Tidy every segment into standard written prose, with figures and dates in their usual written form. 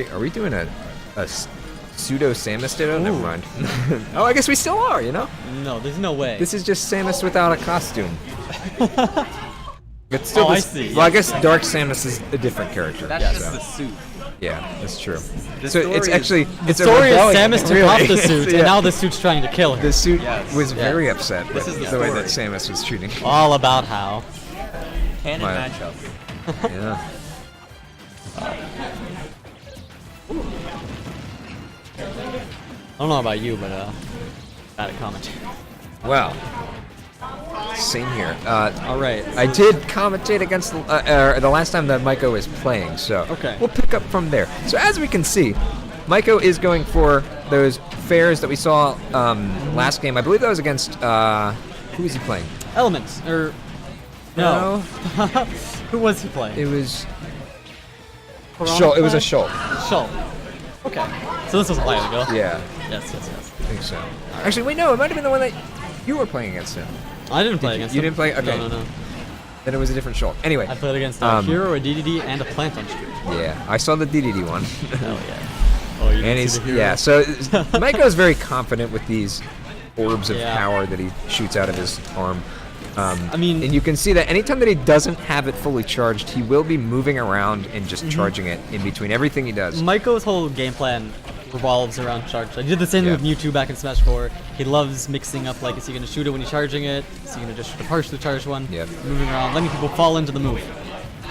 Are we doing a pseudo Samus ditto? Never mind. Oh, I guess we still are. You know? No, there's no way. This is just Samus without a costume. It's still I see. Well, I guess Dark Samus is a different character. That's just the suit. Yeah, that's true. The So it's story actually The it's story a is rebellion, Samus took really. off the suit, Yeah. and now the suit's trying to kill her. The suit Yes. was Yeah. very upset This with is the the way that story. Samus was treating him. All about how. Canon Wow. matchup. Yeah. I don't know about you, but bad at comment. Well, same here. All right. I did commentate against the last time that Myko was playing, so Okay. we'll pick up from there. So as we can see, Myko is going for those fairs that we saw last game. I believe that was against who was he playing? Elements or no? Who was he playing? It was Piranha Shul. It was a Plant? Shul. Shul. Okay. So this was a while ago. Yeah, Yes. I think so. Actually, wait, no, it might have been the one that you were playing against him. I didn't play against You him. didn't play? Okay. No. Then it was a different Shul. Anyway, I played against a hero, a DDD, and a plant on street. yeah, I saw the DDD one. Hell yeah. Oh, you And didn't he's see the hero? yeah. So Myko's very confident with these orbs of Yeah. power that he shoots out of his arm. I mean, And you can see that anytime that he doesn't have it fully charged, he will be moving around and just charging it in between everything he does. Myko's whole game plan revolves around charge. He did the same Yeah. with Mewtwo back in Smash 4. He loves mixing up, like, is he going to shoot it when he's charging it? Is he going to just shoot a partially charged one? Yep. Moving around, letting people fall into the move.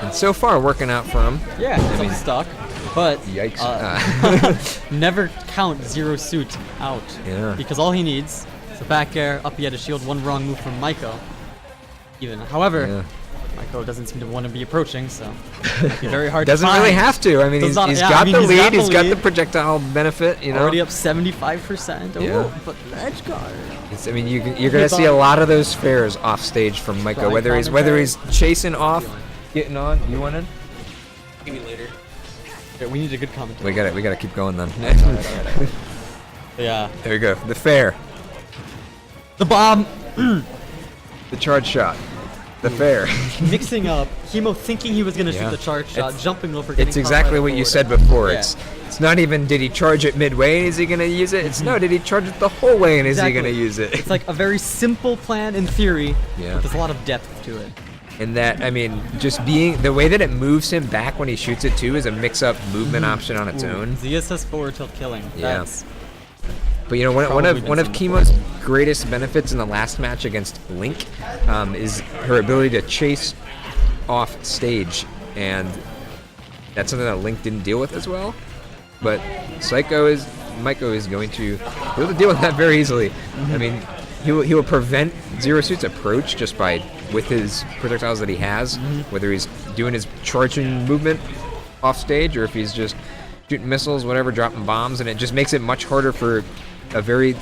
And so far, working out for him. Yeah, it's up to stock. But Yikes. never count Zero Suit out. Yeah. Because all he needs is a back air, up he had a shield, one wrong move from Myko. However, Yeah. Myko doesn't seem to want to be approaching, so it'd be very hard Doesn't to really find. have to. I mean, Does he's, not- he's yeah, got I mean, the he's lead. got the He's got the lead. projectile benefit. You know. Already up 75%. Oh, Yeah. but edge guard. I mean, you're gonna see a lot of those fares off stage from Myko. Try Whether he's chasing off, getting on. You want in? Maybe later. Okay, we need a good commentary. We gotta keep going then. Yeah. There we go. The fair. The bomb! The charge shot. The fair. Mixing up. Kimo thinking he was going to Yeah. shoot the charge shot, It's- jumping over, getting It's exactly caught what right you forward. said before. Yeah. It's not even did he charge it midway? Is he gonna use it? It's no. Did he charge it the whole way? And is he gonna use it? It's like a very simple plan in theory, Yeah. but there's a lot of depth to it. And that, I mean, just being the way that it moves him back when he shoots it too is a mix-up movement option on its own. ZSS forward tilt killing. Yeah. That's But you know, one Probably of been seen Kimo's greatest benefits in the last match against Link is her ability to chase off stage, and that's something that Link didn't deal with as well. But Myko is going to be able to deal with that very easily. I mean, he will prevent Zero Suit's approach just by with his projectiles that he has, whether he's doing his charging movement off stage or if he's just shooting missiles, whatever, dropping bombs, and it just makes it much harder for a very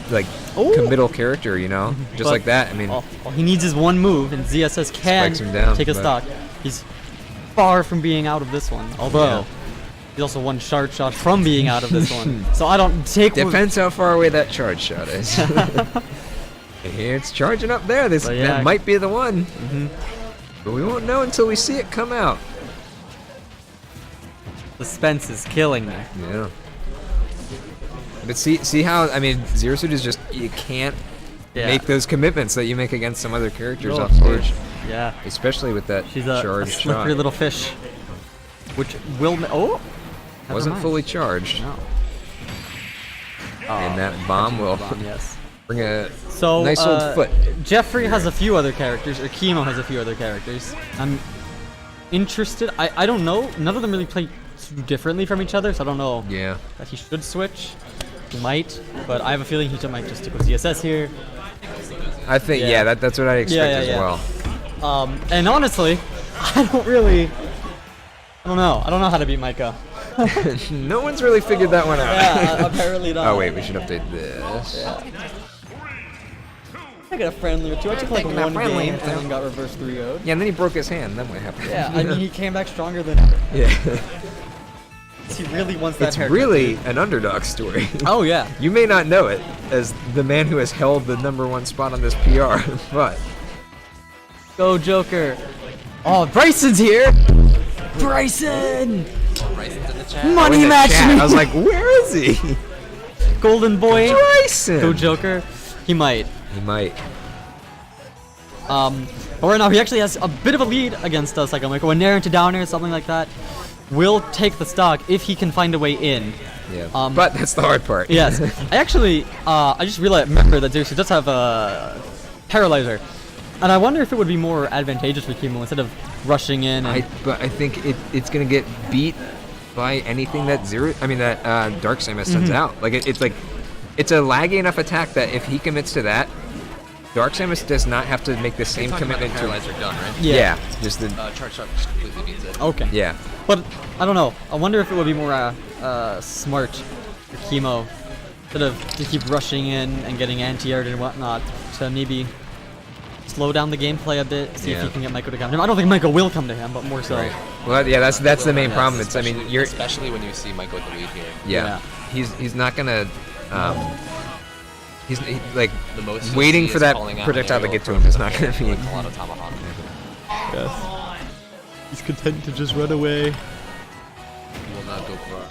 committal character, you know, just But like that. I mean, all he needs is one move, and ZSS can Spikes him down, take a but- stock. He's far from being out of this one, although Yeah. he's also one charge shot from being out of this one. So I don't take. depends how far away that charge shot is. Here it's charging up there. But yeah. That might be the one, but we won't know until we see it come out. Suspense is killing me. Yeah. But see how, I mean, Zero Suit is just, you can't Yeah. make those commitments that you make against some other characters No, off of course. stage, Yeah. especially with that She's a charged slippery shot. little fish, which will. Never Wasn't mind. fully charged, No. and that bomb will Bomb, yes. bring a So nice old foot. Jeffrey has a few other characters, or Kimo has a few other characters. I'm interested. I don't know. None of them really play too differently from each other, so I don't know Yeah. that he should switch. He might, but I have a feeling he might just stick with ZSS here. I think, Yeah. yeah, that's what I expect as well. And honestly, I don't know. I don't know how to beat Myko. No one's really figured that one out. Yeah, apparently not. Oh wait, we should update this. I got a friendly or two. I took like Taking a one friendly game or and two. then got reverse 3-0'd. Yeah, and then he broke his hand. Then what happened? Yeah, I mean, he came back stronger than ever. Yeah. He really wants that It's haircut. really an underdog story. Oh, yeah. You may not know it as the man who has held the #1 spot on this PR, but Go, Joker. Oh, Bryson's here. Bryson! Bryson's in the chat. Money In the match chat, me. I was like, where is he? Golden Boy. Bryson. Go Joker. He might. He might. But right now he actually has a bit of a lead against PsychoMyko. When Nair into down air, something like that, will take the stock if he can find a way in. Yeah. Um, but that's the hard part. Yes. I just remember that Zeus does have a paralyzer. And I wonder if it would be more advantageous for Kimo instead of rushing in. And But I think it's gonna get beat by anything that Dark Samus sends out. Like it's a laggy enough attack that if he commits to that, Dark Samus does not have to make the same commitment to. Paralyzer gun, right? Yeah. Just the. Charge shot just completely beats it. Okay. Yeah. But I don't know. I wonder if it would be more smart for Kimo instead of to keep rushing in and getting anti-aired and whatnot to maybe slow down the gameplay a bit, see if he can get Myko to come to him. I don't think Myko will come to him, but more so. Right. Well, yeah, that's the main problem. It's you're especially when you see Myko with the lead here. yeah. He's not gonna he's like The most waiting you'll see for is that calling out projectile to aerial get to him is from not gonna be. like a lot of tomahawk. Yes. He's content to just run away. He will not go far.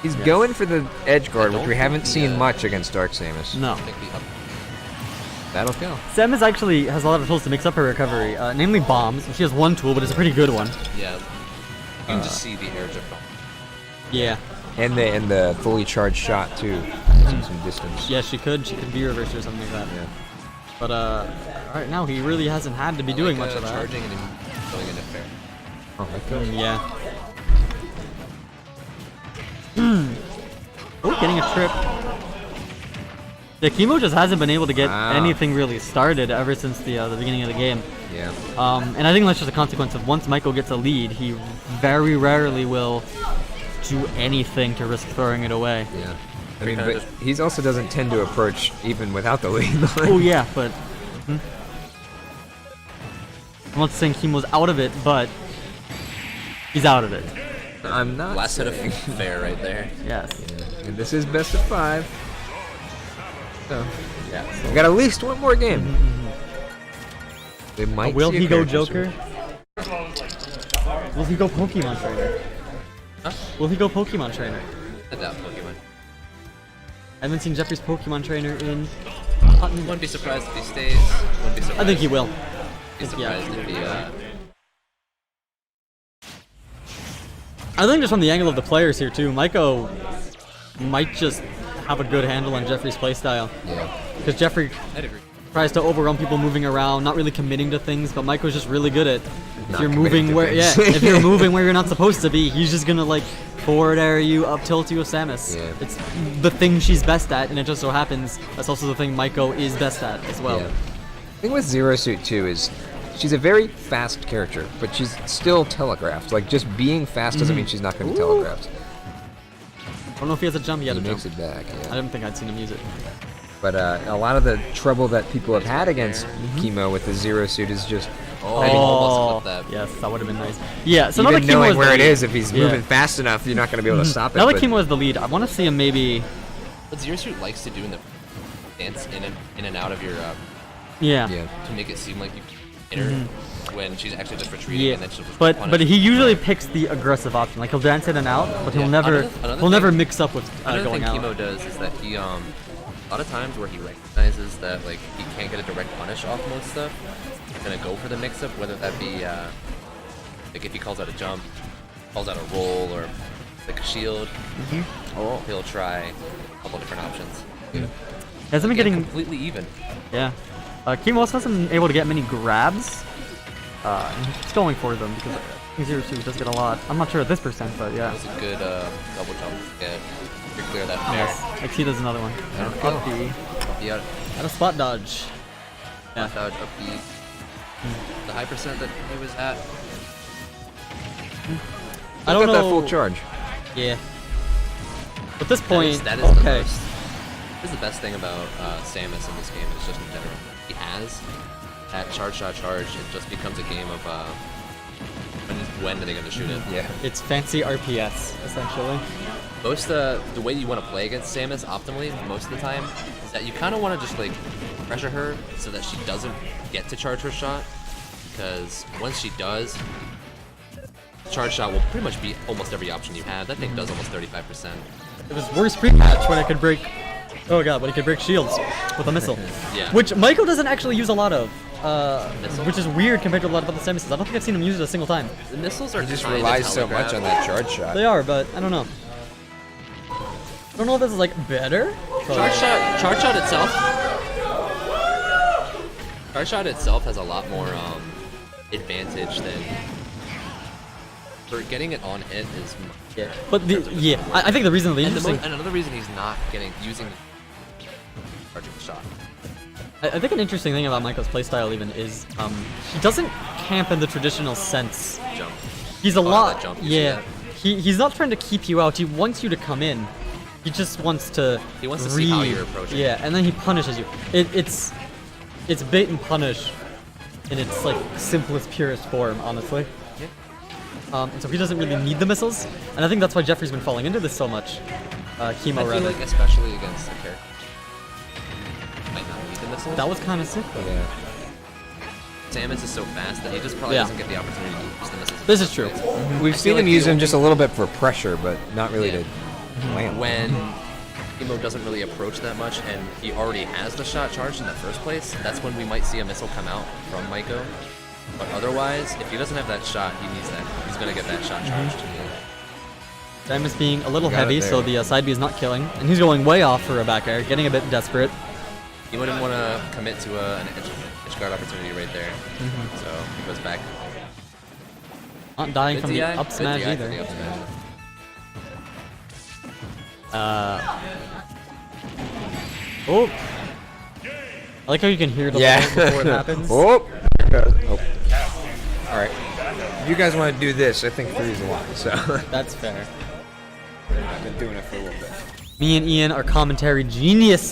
He's going for the edge guard, which we haven't seen much against Dark Samus. No. I think the up That'll kill. Samus actually has a lot of tools to mix up her recovery, namely bombs. She has one tool, but it's a pretty good one. Yeah. You can just see the air jump. Yeah. And the fully charged shot too, some distance. Yeah, she could be reversed or something like that. Yeah. But right now he really hasn't had to be doing much of that. Charging and then going into fair. Oh, that kills. Yeah. Oh, getting a trip. Yeah, Kimo just hasn't been able to get anything really started ever since the beginning of the game. Yeah. And I think that's just a consequence of once Myko gets a lead, he very rarely will do anything to risk throwing it away. Yeah. I mean, but he also doesn't tend to approach even without the lead. Oh yeah, but I'm not saying Kimo's out of it, but he's out of it. I'm not. Last hit of saying. fair right there. Yes. And this is best of 5. So Yeah. we got at least one more game. They might. Will see a he go character Joker? switch. Will he go Pokemon Trainer? Huh? Will he go Pokemon Trainer? I doubt Pokemon. I haven't seen Jeffrey's Pokemon Trainer in. Wouldn't be surprised if he stays. Wouldn't be surprised. I think he will. Be surprised if he I think just from the angle of the players here too, Myko might just have a good handle on Jeffrey's playstyle. Yeah. Because Jeffrey I'd agree. tries to overrun people moving around, not really committing to things, but Myko's just really good at if Not you're committing moving to where things. if you're moving where you're not supposed to be, he's just gonna like forward air you, up tilt you with Samus. Yeah. It's the thing she's best at, and it just so happens that's also the thing Myko is best at as well. Yeah. The thing with Zero Suit too is she's a very fast character, but she's still telegraphed. Like just being fast doesn't mean she's not going to be telegraphed. I don't know if he has a jump yet. He Jump. makes it back. I Yeah. didn't think I'd seen him use it. But a lot of the trouble that people have had against Kimo with the Zero Suit is just Oh, he almost flipped that. Yes, that would have been nice. Yeah, so now that even Kimo knowing is where the it lead- is. If he's Yeah. moving fast enough, you're not going to be able to stop it. Now that but- Kimo is the lead, I want to see him maybe. What Zero Suit likes to do in the dance in and out of your Yeah. Yeah. to make it seem like you hit her when she's actually just retreating Yeah, and then she'll just but punish. he usually picks the aggressive option. Like he'll dance in and out, but he'll Yeah. never Another never thing- mix up with Another going thing out. Kimo does is that he a lot of times where he recognizes that like he can't get a direct punish off most stuff, he's gonna go for the mix up, whether that be like if he calls out a jump, calls out a roll, or like a shield. Oh. He'll try a couple different options. Hasn't been Get getting completely even. yeah. Kimo also hasn't been able to get many grabs. And he's going for them because I think Zero Suit does get a lot. I'm not sure at this percent, but yeah. That was a good double jump to get to clear that fair. Yes. Like he does another one. Yeah. Up B. Yeah, And a spot dodge. Yeah. dodge up the high percent that he was at. I don't got know. that full charge. Yeah. At this point, that is okay. This is the best thing about Samus in this game, is just in general. He has that charge shot charge, it just becomes a game of when are they going to shoot it. Yeah. It's fancy RPS essentially. Most the way you want to play against Samus optimally, most of the time, is that you kind of want to just like pressure her so that she doesn't get to charge her shot. because once she does, charge shot will pretty much be almost every option you have. That thing does almost 35%. It was worse pre-match when it could break. Oh god, when it could break shields with a missile. Yeah. Which Myko doesn't actually use a lot of. Missile? Which is weird compared to a lot of other Samuses. I don't think I've seen him use it a single time. The missiles are He just kinda relies so telegraphed. much on that charge shot. They are, but I don't know. I don't know if this is like better. Charge shot itself. Charge shot itself has a lot more advantage than. For getting it on hit is. Yeah. But I think the reason the interesting. And another reason he's not using charging the shot. I think an interesting thing about Myko's playstyle even is he doesn't camp in the traditional sense. Jump. He's a lot. Jump, you see Yeah. that? He's not trying to keep you out. He wants you to come in. He just wants to. He wants to see how you're approaching. Yeah, and then he punishes you. It's bait and punish in its like simplest, purest form, honestly. Yeah. And so he doesn't really need the missiles, and I think that's why Jeffrey's been falling into this so much. Kimo I feel rather. like especially against the character. Might not need the missiles. That was kind of sick. Yeah. Samus is so fast that he just probably Yeah. doesn't get the opportunity to use the missiles. This is true. We've feel seen like him the use them only- just a little bit for pressure, but not really Yeah. to land. When Kimo doesn't really approach that much and he already has the shot charged in the first place, that's when we might see a missile come out from Myko. But otherwise, if he doesn't have that shot, he needs that. He's gonna get that shot charged. Samus being a little Got it heavy, so there. the side B is not killing, and he's going way off for a back air, getting a bit desperate. He wouldn't want to commit to an edge guard opportunity right there. So he goes back. Not dying Good from the DI, up good smash DI for either. the up smash. Oh. I like how you can hear the Yeah. ball before it happens. Oh. Oh. All right. If you guys want to do this, I think 3 is a lot. So That's fair. I've been doing it for a little bit. Me and Ian are commentary geniuses.